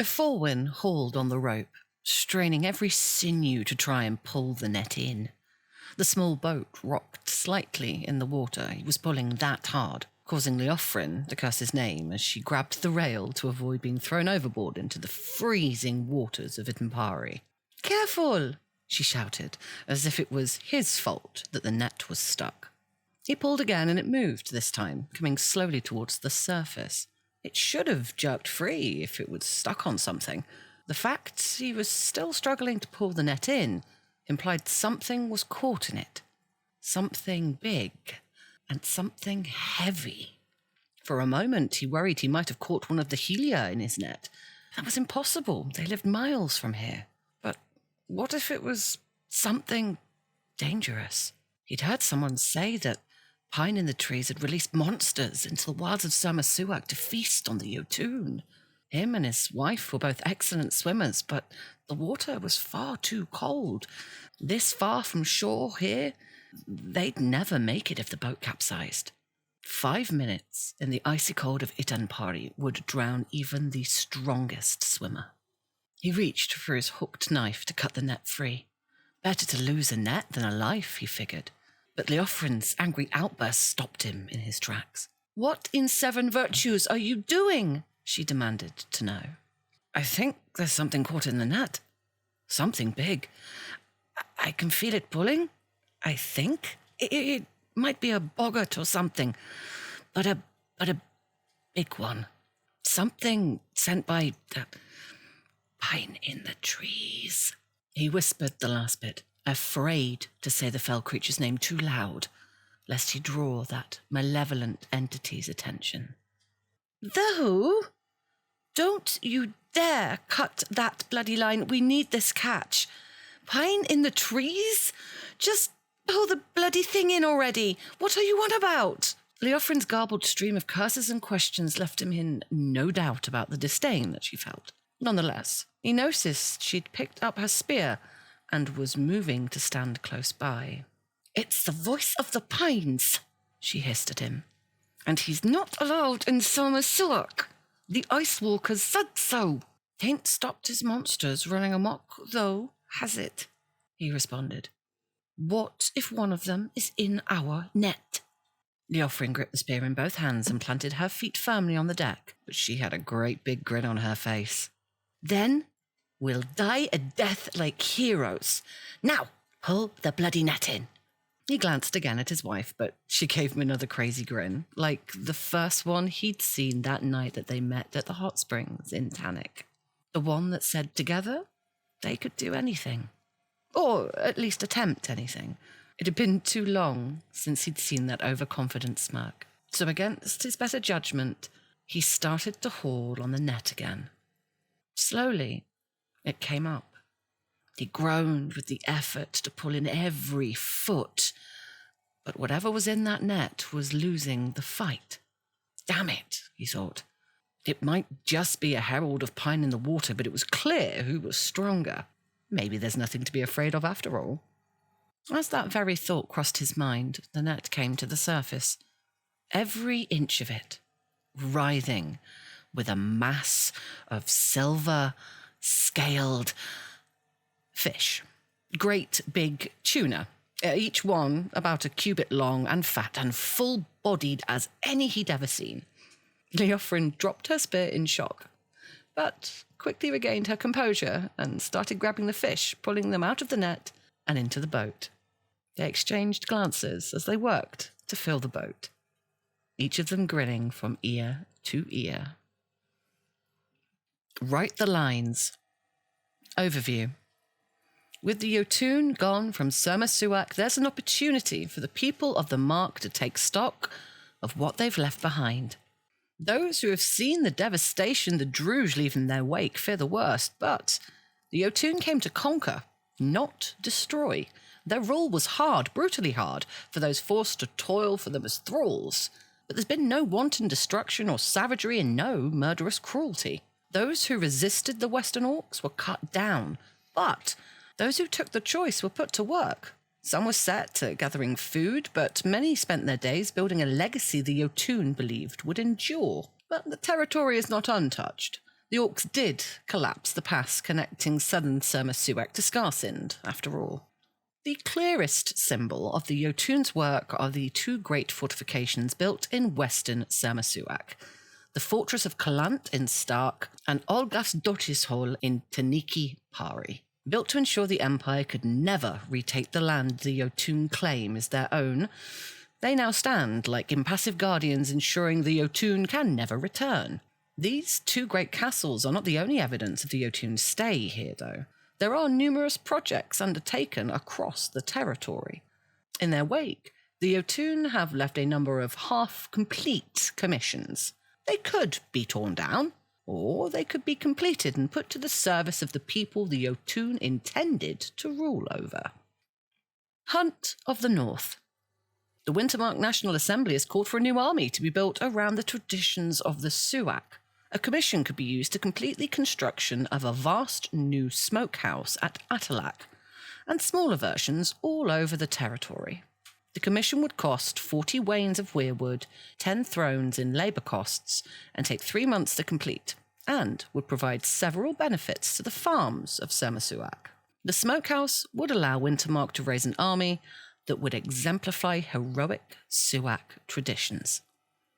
Forwyn hauled on the rope, straining every sinew to try and pull the net in. The small boat rocked slightly in the water. He was pulling that hard, causing Leofrin to curse his name as she grabbed the rail to avoid being thrown overboard into the freezing waters of Empire. "Careful!" she shouted, as if it was his fault that the net was stuck. He pulled again and it moved this time, coming slowly towards the surface. It should have jerked free if it was stuck on something. The fact he was still struggling to pull the net in implied something was caught in it. Something big and something heavy. For a moment, he worried he might have caught one of the Helia in his net. That was impossible. They lived miles from here. But what if it was something dangerous? He'd heard someone say that Pine in the Trees had released monsters into the wilds of Suak to feast on the Yotun. Him and his wife were both excellent swimmers, but the water was far too cold. This far from shore here, they'd never make it if the boat capsized. 5 minutes in the icy cold of Itanpari would drown even the strongest swimmer. He reached for his hooked knife to cut the net free. Better to lose a net than a life, he figured. But Leofrin's angry outburst stopped him in his tracks. "What in 7 virtues are you doing?" she demanded to know. "I think there's something caught in the net. Something big. I can feel it pulling. I think it might be a boggart or something, but a big one. Something sent by Pine in the Trees." He whispered the last bit, afraid to say the fell creature's name too loud, lest he draw that malevolent entity's attention. "Though, don't you dare cut that bloody line. We need this catch. Pine in the Trees? Just pull the bloody thing in already. What are you on about?" Leofrin's garbled stream of curses and questions left him in no doubt about the disdain that she felt. Nonetheless, he noticed she'd picked up her spear and was moving to stand close by. "It's the voice of the Pines," she hissed at him. "And he's not allowed in Suak. The Ice Walkers said so." "Tain't stopped his monsters running amok, though, has it?" he responded. "What if one of them is in our net?" Leofrin gripped the spear in both hands and planted her feet firmly on the deck, but she had a great big grin on her face. "Then we'll die a death like heroes. Now, pull the bloody net in." He glanced again at his wife, but she gave him another crazy grin, like the first one he'd seen that night that they met at the hot springs in Tannic. The one that said together they could do anything. Or at least attempt anything. It had been too long since he'd seen that overconfident smirk. So against his better judgment, he started to haul on the net again. Slowly, it came up. He groaned with the effort to pull in every foot, but whatever was in that net was losing the fight. Damn it, he thought. It might just be a herald of Pine in the water, but it was clear who was stronger. Maybe there's nothing to be afraid of after all. As that very thought crossed his mind, the net came to the surface. Every inch of it, writhing with a mass of silver, scaled fish. Great big tuna, each one about a cubit long and fat and full-bodied as any he'd ever seen. Leofrin dropped her spear in shock, but quickly regained her composure and started grabbing the fish, pulling them out of the net and into the boat. They exchanged glances as they worked to fill the boat, each of them grinning from ear to ear. Write the lines. Overview. With the Yotun gone from Suak, there's an opportunity for the people of the Mark to take stock of what they've left behind. Those who have seen the devastation the Druge leave in their wake fear the worst, but the Yotun came to conquer, not destroy. Their rule was hard, brutally hard, for those forced to toil for them as thralls. But there's been no wanton destruction or savagery and no murderous cruelty. Those who resisted the Western Orcs were cut down, but those who took the choice were put to work. Some were set to gathering food, but many spent their days building a legacy the Yotun believed would endure. But the territory is not untouched. The Orcs did collapse the pass connecting southern Sermasuak to Skarsind, after all. The clearest symbol of the Jotun's work are the two great fortifications built in western Sermasuak, the fortress of Kalant in Stark and Olgasdotishol in Taniki Pari. Built to ensure the Empire could never retake the land the Jotun claim as their own, they now stand like impassive guardians ensuring the Jotun can never return. These two great castles are not the only evidence of the Jotun's stay here, though. There are numerous projects undertaken across the territory. In their wake, the Jotun have left a number of half-complete commissions. They could be torn down, or they could be completed and put to the service of the people the Jotun intended to rule over. Hunt of the North. The Wintermark National Assembly has called for a new army to be built around the traditions of the Suak. A commission could be used to complete the construction of a vast new smokehouse at Atalak, and smaller versions all over the territory. The commission would cost 40 wains of weirwood, 10 thrones in labour costs, and take 3 months to complete, and would provide several benefits to the farms of Sermasuak. The smokehouse would allow Wintermark to raise an army that would exemplify heroic Suak traditions.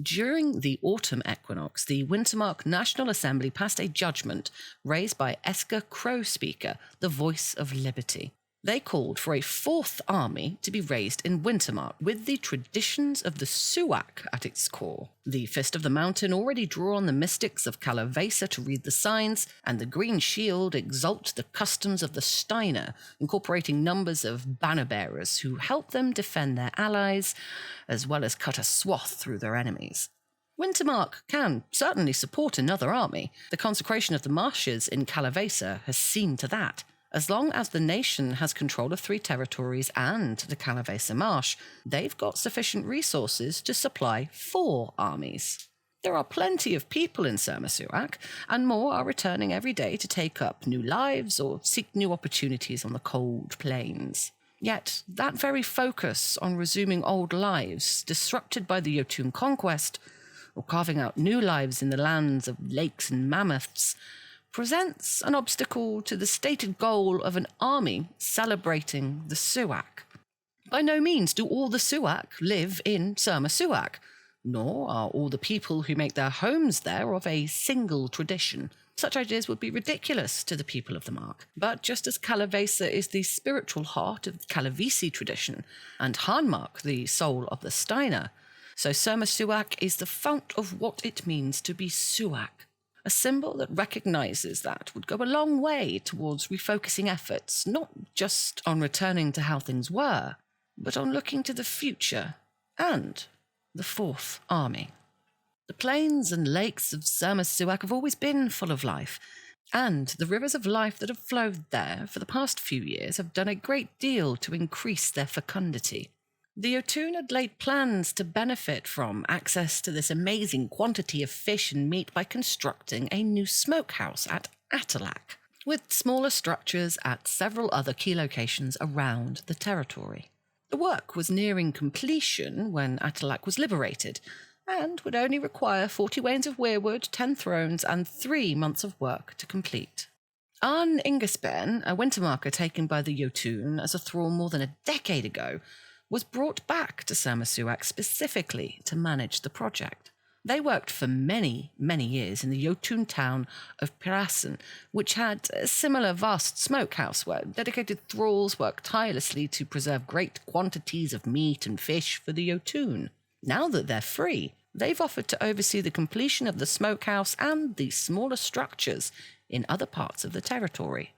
During the autumn equinox, the Wintermark National Assembly passed a judgment raised by Esker Crowspeaker, the voice of liberty. They called for a fourth army to be raised in Wintermark, with the traditions of the Suak at its core. The Fist of the Mountain already draw on the mystics of Kalavesa to read the signs, and the Green Shield exalt the customs of the Steiner, incorporating numbers of banner-bearers who help them defend their allies, as well as cut a swath through their enemies. Wintermark can certainly support another army. The consecration of the marshes in Kalavesa has seen to that. As long as the nation has control of 3 territories and the Kalavesa Marsh, they've got sufficient resources to supply 4 armies. There are plenty of people in Sermasuak, and more are returning every day to take up new lives or seek new opportunities on the cold plains. Yet, that very focus on resuming old lives, disrupted by the Jotun conquest, or carving out new lives in the lands of lakes and mammoths, presents an obstacle to the stated goal of an army celebrating the Suak. By no means do all the Suak live in Sermasuak, nor are all the people who make their homes there of a single tradition. Such ideas would be ridiculous to the people of the Mark. But just as Kalavesa is the spiritual heart of the Kalavisi tradition, and Hanmark the soul of the Steiner, so Sermasuak is the fount of what it means to be Suak. A symbol that recognises that would go a long way towards refocusing efforts, not just on returning to how things were, but on looking to the future and the Fourth Army. The plains and lakes of Sermasuak have always been full of life, and the rivers of life that have flowed there for the past few years have done a great deal to increase their fecundity. The Jotun had laid plans to benefit from access to this amazing quantity of fish and meat by constructing a new smokehouse at Atalak, with smaller structures at several other key locations around the territory. The work was nearing completion when Atalak was liberated, and would only require 40 wains of weirwood, 10 thrones, and 3 months of work to complete. Arn Ingersben, a Wintermarker taken by the Jotun as a thrall more than a decade ago, was brought back to Sermasuak specifically to manage the project. They worked for many, many years in the Jotun town of Pirasen, which had a similar vast smokehouse where dedicated thralls worked tirelessly to preserve great quantities of meat and fish for the Jotun. Now that they're free, they've offered to oversee the completion of the smokehouse and the smaller structures in other parts of the territory.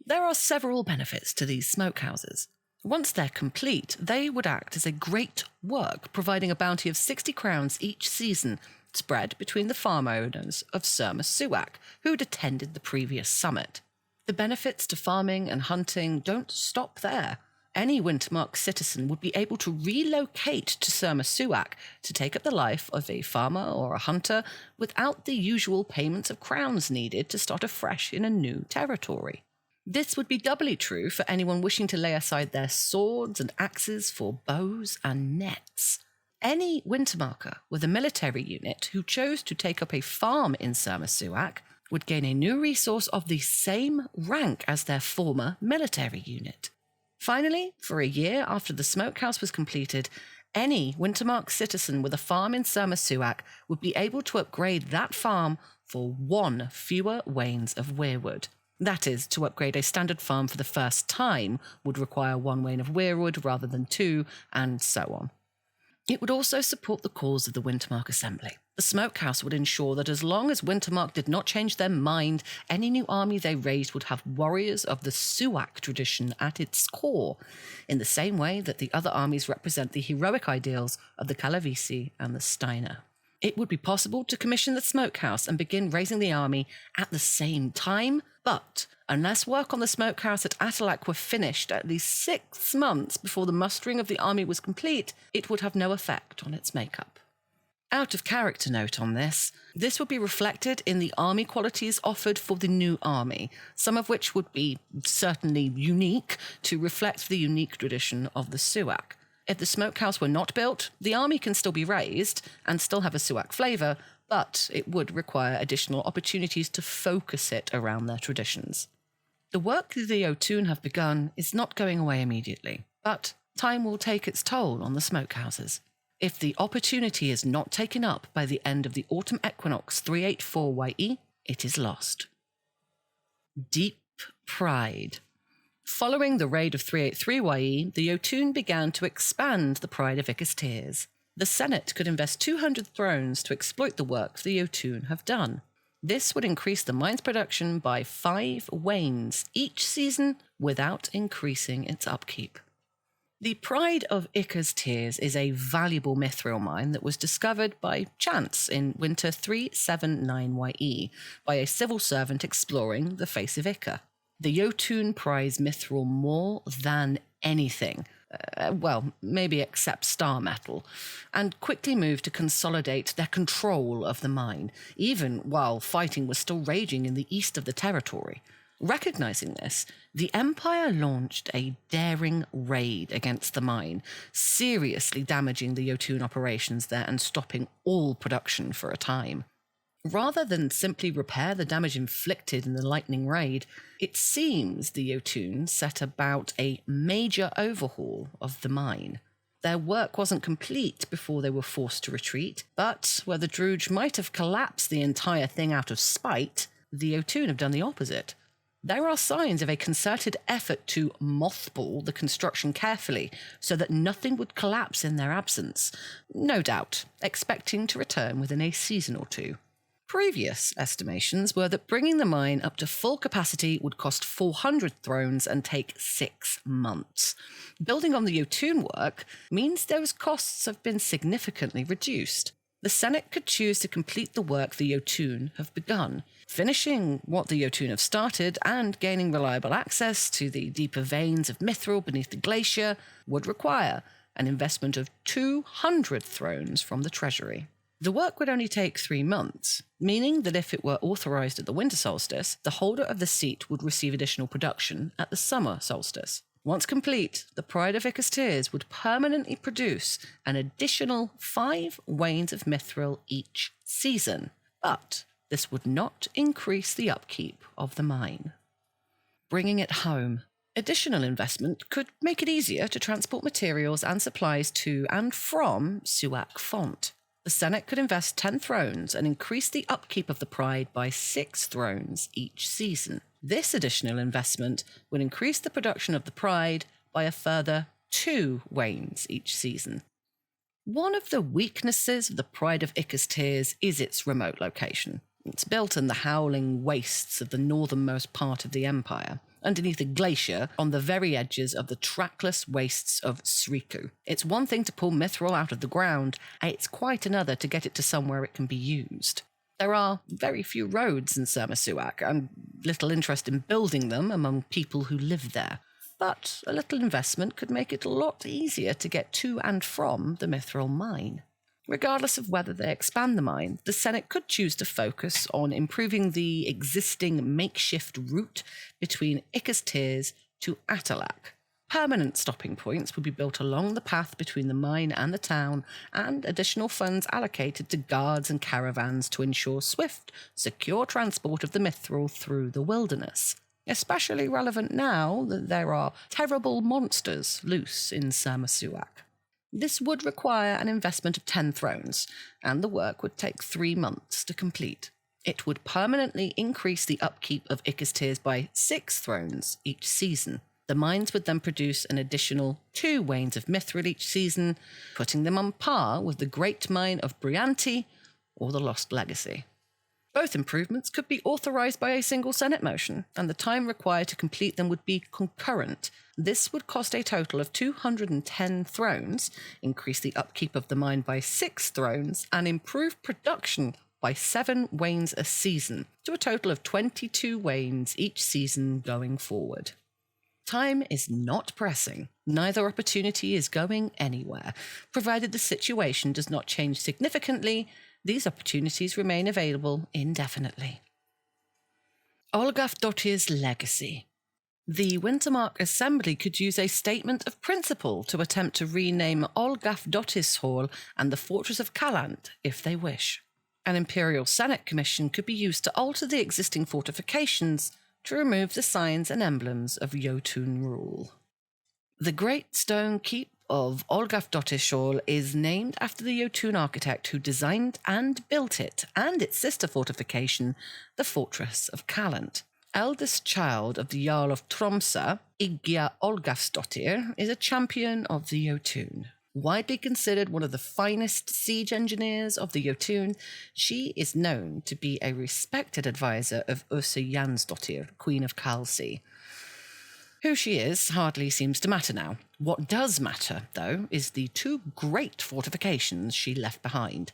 There are several benefits to these smokehouses. Once they're complete, they would act as a great work, providing a bounty of 60 crowns each season, spread between the farm owners of Sermasuak, who'd attended the previous summit. The benefits to farming and hunting don't stop there. Any Wintermark citizen would be able to relocate to Sermasuak to take up the life of a farmer or a hunter without the usual payments of crowns needed to start afresh in a new territory. This would be doubly true for anyone wishing to lay aside their swords and axes for bows and nets. Any Wintermarker with a military unit who chose to take up a farm in Sermasuak would gain a new resource of the same rank as their former military unit. Finally, for a year after the smokehouse was completed, any Wintermark citizen with a farm in Sermasuak would be able to upgrade that farm for 1 fewer wains of weirwood. That is, to upgrade a standard farm for the first time would require 1 wain of weirwood rather than 2, and so on. It would also support the cause of the Wintermark Assembly. The smokehouse would ensure that as long as Wintermark did not change their mind, any new army they raised would have warriors of the Suak tradition at its core, in the same way that the other armies represent the heroic ideals of the Kalavisi and the Steiner. It would be possible to commission the smokehouse and begin raising the army at the same time, but unless work on the smokehouse at Atalak were finished at least 6 months before the mustering of the army was complete, it would have no effect on its makeup. Out of character note on this would be reflected in the army qualities offered for the new army, some of which would be certainly unique to reflect the unique tradition of the Suak. If the smokehouse were not built, the army can still be raised and still have a Suak flavour, but it would require additional opportunities to focus it around their traditions. The work that the Otun have begun is not going away immediately, but time will take its toll on the smokehouses. If the opportunity is not taken up by the end of the autumn equinox 384 YE, it is lost. Deep pride. Following the raid of 383 YE, the Otun began to expand the pride of Ikastirs. The Senate could invest 200 thrones to exploit the work the Otun have done. This would increase the mine's production by 5 wains each season without increasing its upkeep. The Pride of Ikastirs is a valuable mithril mine that was discovered by chance in winter 379 YE by a civil servant exploring the face of Ika. The Jotun prize mithril more than anything, maybe except star metal, and quickly moved to consolidate their control of the mine, even while fighting was still raging in the east of the territory. Recognizing this, the Empire launched a daring raid against the mine, seriously damaging the Jotun operations there and stopping all production for a time. Rather than simply repair the damage inflicted in the lightning raid, it seems the Jotun set about a major overhaul of the mine. Their work wasn't complete before they were forced to retreat, but where the Druge might have collapsed the entire thing out of spite, the Jotun have done the opposite. There are signs of a concerted effort to mothball the construction carefully so that nothing would collapse in their absence, no doubt expecting to return within a season or 2. Previous estimations were that bringing the mine up to full capacity would cost 400 thrones and take 6 months. Building on the Jotun work means those costs have been significantly reduced. The Senate could choose to complete the work the Jotun have begun. Finishing what the Jotun have started and gaining reliable access to the deeper veins of mithril beneath the glacier would require an investment of 200 thrones from the treasury. The work would only take 3 months, meaning that if it were authorized at the winter solstice, the holder of the seat would receive additional production at the summer solstice. Once complete, the Pride of Ikastirs would permanently produce an additional 5 wains of mithril each season, but this would not increase the upkeep of the mine. Bringing it home. Additional investment could make it easier to transport materials and supplies to and from Suak Font. The Senate could invest 10 thrones and increase the upkeep of the Pride by 6 thrones each season. This additional investment would increase the production of the Pride by a further 2 wains each season. One of the weaknesses of the Pride of Ikastirs is its remote location. It's built in the howling wastes of the northernmost part of the Empire, underneath a glacier on the very edges of the trackless wastes of Sriku. It's one thing to pull mithril out of the ground, and it's quite another to get it to somewhere it can be used. There are very few roads in Sermasuak, and little interest in building them among people who live there. But a little investment could make it a lot easier to get to and from the mithril mine. Regardless of whether they expand the mine, the Senate could choose to focus on improving the existing makeshift route between Ikastirs to Atalak. Permanent stopping points would be built along the path between the mine and the town, and additional funds allocated to guards and caravans to ensure swift, secure transport of the mithril through the wilderness. Especially relevant now that there are terrible monsters loose in Sermasuak. This would require an investment of 10 thrones, and the work would take 3 months to complete. It would permanently increase the upkeep of Ikastirs by 6 thrones each season. The mines would then produce an additional 2 wains of mithril each season, putting them on par with the Great Mine of Brianti or the Lost Legacy. Both improvements could be authorised by a single Senate motion, and the time required to complete them would be concurrent. This would cost a total of 210 thrones, increase the upkeep of the mine by 6 thrones, and improve production by 7 wains a season, to a total of 22 wains each season going forward. Time is not pressing. Neither opportunity is going anywhere. Provided the situation does not change significantly, these opportunities remain available indefinitely. Olgafdottir's legacy. The Wintermark Assembly could use a statement of principle to attempt to rename Olgafdottir's Hall and the Fortress of Callant if they wish. An Imperial Senate Commission could be used to alter the existing fortifications to remove the signs and emblems of Jotun rule. The Great Stone Keep of Olgafdottir's Hall is named after the Jotun architect who designed and built it, and its sister fortification, the Fortress of Callant. Eldest child of the Jarl of Tromsø, Igja Olgafsdottir, is a champion of the Jotun. Widely considered one of the finest siege engineers of the Jotun, she is known to be a respected advisor of Ursa Jansdottir, Queen of Kalsi. Who she is hardly seems to matter now. What does matter, though, is the 2 great fortifications she left behind.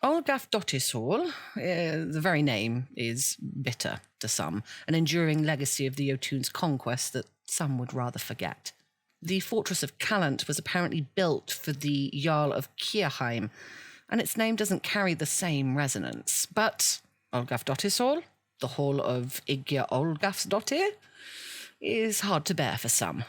Olgafdottir's Hall, the very name is bitter to some, an enduring legacy of the Jotun's conquest that some would rather forget. The Fortress of Callant was apparently built for the Jarl of Kierheim, and its name doesn't carry the same resonance. But Olgafdottir's Hall, the Hall of Igja Olgafsdottir, is hard to bear for some.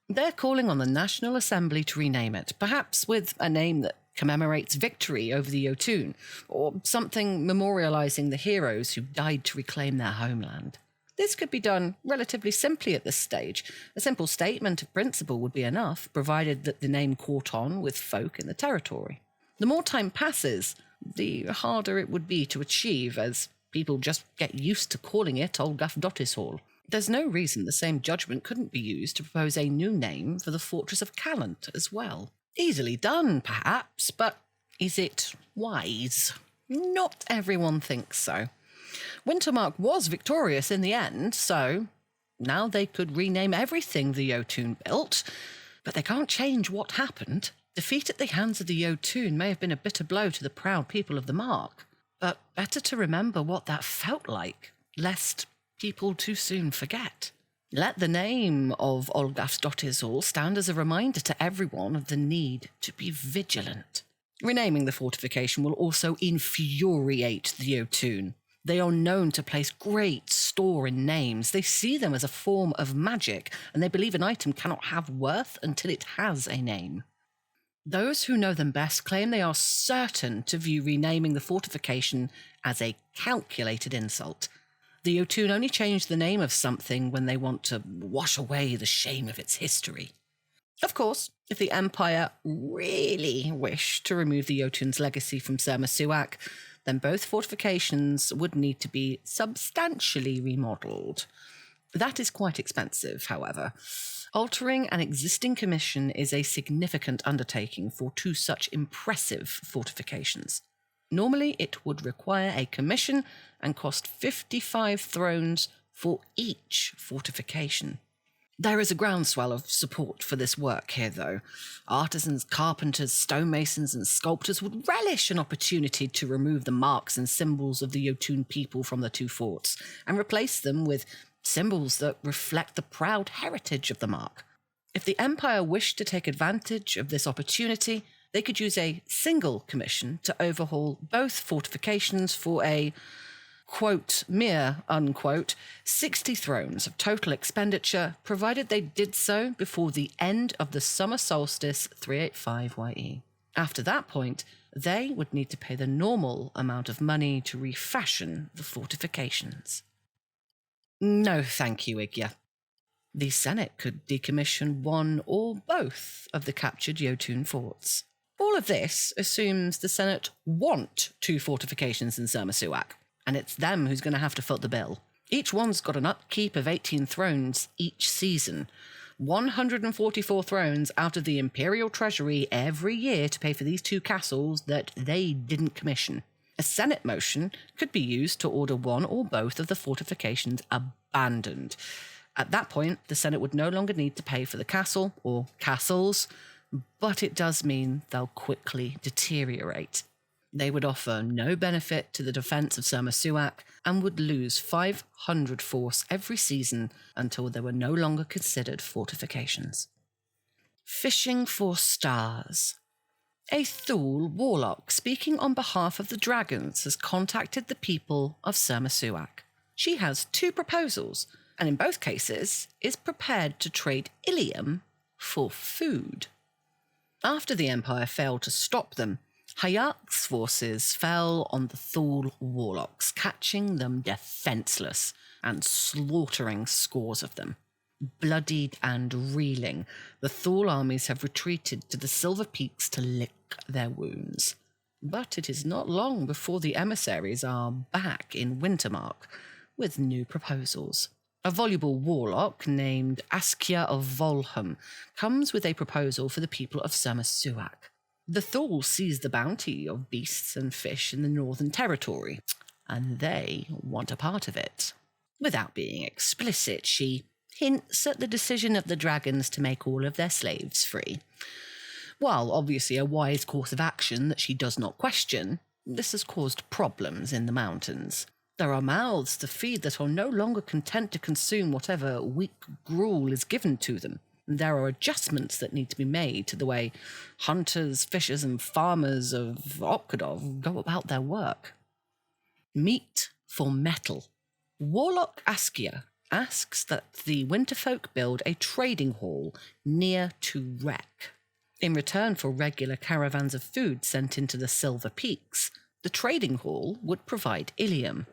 They're calling on the National Assembly to rename it, perhaps with a name that commemorates victory over the Jotun, or something memorialising the heroes who died to reclaim their homeland. This could be done relatively simply at this stage. A simple statement of principle would be enough, provided that the name caught on with folk in the territory. The more time passes, the harder it would be to achieve, as people just get used to calling it Olgafdottir's Hall. There's no reason the same judgment couldn't be used to propose a new name for the Fortress of Callant as well. Easily done, perhaps, but is it wise? Not everyone thinks so. Wintermark was victorious in the end, so now they could rename everything the Jotun built, but they can't change what happened. Defeat at the hands of the Jotun may have been a bitter blow to the proud people of the Mark, but better to remember what that felt like, lest people too soon forget. Let the name of Olgafsdottir's Hall stand as a reminder to everyone of the need to be vigilant. Renaming the fortification will also infuriate the Jotun. They are known to place great store in names. They see them as a form of magic, and they believe an item cannot have worth until it has a name. Those who know them best claim they are certain to view renaming the fortification as a calculated insult. The Jotun only change the name of something when they want to wash away the shame of its history. Of course, if the Empire really wished to remove the Jotun's legacy from Sermasuak, then both fortifications would need to be substantially remodelled. That is quite expensive, however. Altering an existing commission is a significant undertaking for 2 such impressive fortifications. Normally, it would require a commission and cost 55 thrones for each fortification. There is a groundswell of support for this work here, though. Artisans, carpenters, stonemasons and sculptors would relish an opportunity to remove the marks and symbols of the Jotun people from the 2 forts and replace them with symbols that reflect the proud heritage of the Mark. If the Empire wished to take advantage of this opportunity, they could use a single commission to overhaul both fortifications for a quote, mere, unquote, 60 thrones of total expenditure, provided they did so before the end of the summer solstice 385 YE. After that point, they would need to pay the normal amount of money to refashion the fortifications. No thank you, Igya. The Senate could decommission one or both of the captured Jotun forts. All of this assumes the Senate want 2 fortifications in Sermasuak, and it's them who's going to have to foot the bill. Each one's got an upkeep of 18 thrones each season, 144 thrones out of the Imperial Treasury every year to pay for these 2 castles that they didn't commission. A Senate motion could be used to order one or both of the fortifications abandoned. At that point, the Senate would no longer need to pay for the castle or castles, but it does mean they'll quickly deteriorate. They would offer no benefit to the defence of Sermasuak and would lose 500 force every season until they were no longer considered fortifications. Fishing for stars. A Thule warlock speaking on behalf of the dragons has contacted the people of Sermasuak. She has 2 proposals, and in both cases is prepared to trade Ilium for food. After the Empire failed to stop them, Hayak's forces fell on the Thule warlocks, catching them defenceless and slaughtering scores of them. Bloodied and reeling, the Thule armies have retreated to the Silver Peaks to lick their wounds. But it is not long before the emissaries are back in Wintermark with new proposals. A voluble warlock named Askia of Volham comes with a proposal for the people of Sermasuak. The Thule sees the bounty of beasts and fish in the Northern Territory, and they want a part of it. Without being explicit, she hints at the decision of the dragons to make all of their slaves free. While obviously a wise course of action that she does not question, this has caused problems in the mountains. There are mouths to feed that are no longer content to consume whatever weak gruel is given to them. There are adjustments that need to be made to the way hunters, fishers, and farmers of Okadov go about their work. Meat for metal. Warlock Askia asks that the Winterfolk build a trading hall near to Wreck. In return for regular caravans of food sent into the Silver Peaks, the trading hall would provide Ilium.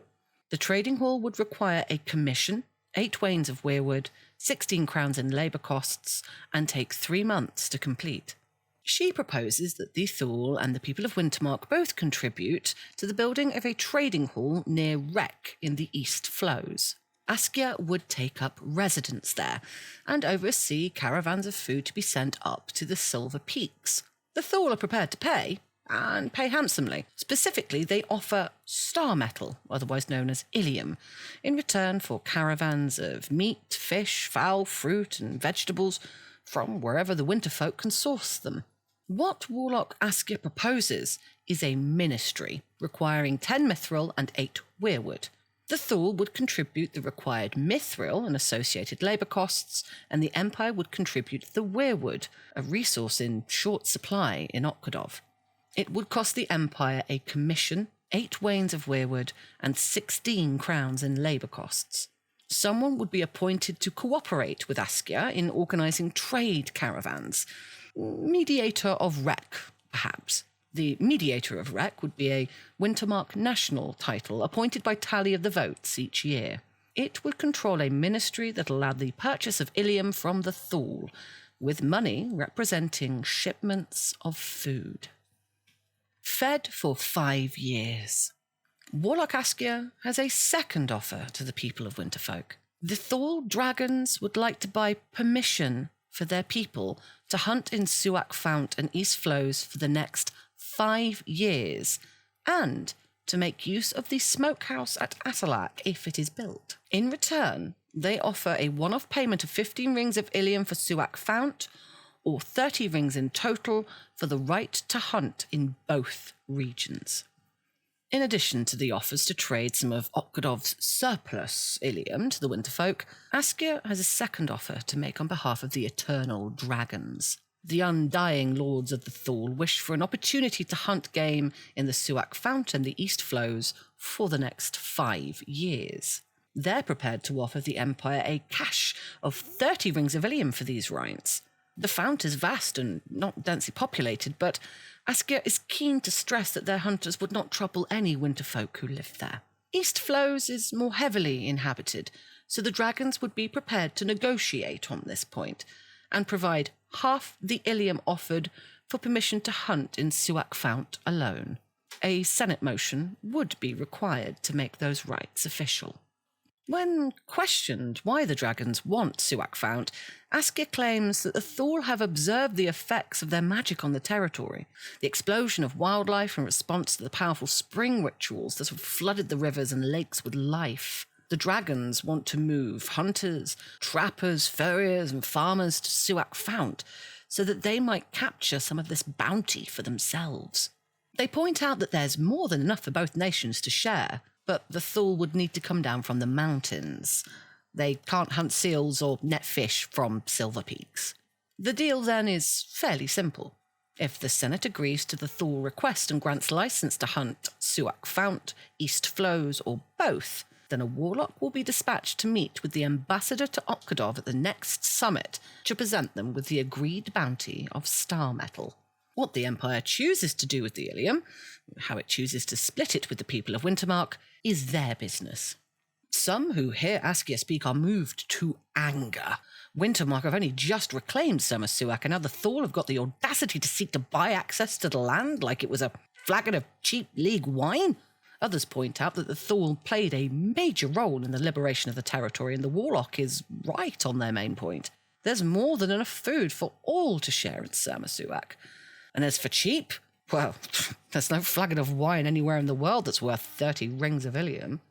The trading hall would require a commission, 8 wains of weirwood, 16 crowns in labour costs, and take 3 months to complete. She proposes that the Thule and the people of Wintermark both contribute to the building of a trading hall near Wreck in the East Flows. Askia would take up residence there and oversee caravans of food to be sent up to the Silver Peaks. The Thule are prepared to pay, and pay handsomely. Specifically, they offer star metal, otherwise known as Ilium, in return for caravans of meat, fish, fowl, fruit, and vegetables from wherever the Winterfolk can source them. What Warlock Askia proposes is a ministry requiring 10 mithril and 8 weirwood. The Thule would contribute the required mithril and associated labour costs, and the Empire would contribute the weirwood, a resource in short supply in Okadov. It would cost the Empire a commission, 8 wains of weirwood, and 16 crowns in labour costs. Someone would be appointed to cooperate with Askia in organising trade caravans. Mediator of Wreck, perhaps. The Mediator of Wreck would be a Wintermark national title appointed by tally of the votes each year. It would control a ministry that allowed the purchase of Ilium from the Thule, with money representing shipments of food. Fed for 5 years. Warlock Askia has a second offer to the people of Winterfolk. The Thule dragons would like to buy permission for their people to hunt in Suak Fount and East Flows for the next 5 years, and to make use of the smokehouse at Atalak if it is built. In return, they offer a one-off payment of 15 rings of Ilium for Suak Fount, or 30 rings in total for the right to hunt in both regions. In addition to the offers to trade some of Okadov's surplus Ilium to the Winterfolk, Askia has a second offer to make on behalf of the Eternal Dragons. The undying lords of the Thule wish for an opportunity to hunt game in the Suak Fount and the East Flows for the next 5 years. They're prepared to offer the Empire a cache of 30 rings of Ilium for these rights. The Fount is vast and not densely populated, but Askia is keen to stress that their hunters would not trouble any winter folk who lived there. East Flows is more heavily inhabited, so the dragons would be prepared to negotiate on this point and provide half the Ilium offered for permission to hunt in Suak Fount alone. A Senate motion would be required to make those rights official. When questioned why the dragons want Suak Fount, Askia claims that the Thule have observed the effects of their magic on the territory, the explosion of wildlife in response to the powerful spring rituals that have flooded the rivers and lakes with life. The dragons want to move hunters, trappers, furriers and farmers to Suak Fount so that they might capture some of this bounty for themselves. They point out that there's more than enough for both nations to share, but the Thule would need to come down from the mountains. They can't hunt seals or net fish from Silver Peaks. The deal then is fairly simple. If the Senate agrees to the Thule request and grants license to hunt Suak Fount, East Flows, or both, then a warlock will be dispatched to meet with the ambassador to Okadov at the next summit to present them with the agreed bounty of star metal. What the Empire chooses to do with the Ilium, how it chooses to split it with the people of Wintermark, is their business. Some who hear Askia speak are moved to anger. Wintermark have only just reclaimed Summer Suak, and now the Thule have got the audacity to seek to buy access to the land like it was a flagon of cheap league wine. Others point out that the Thule played a major role in the liberation of the territory, and the Warlock is right on their main point. There's more than enough food for all to share in Summer Suak. And as for cheap, well, there's no flagon of wine anywhere in the world that's worth 30 rings of Ilium.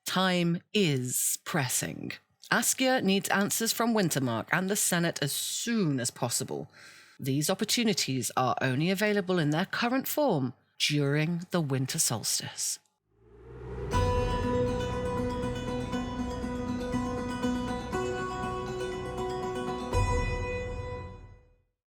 Time is pressing. Askia needs answers from Wintermark and the Senate as soon as possible. These opportunities are only available in their current form during the winter solstice.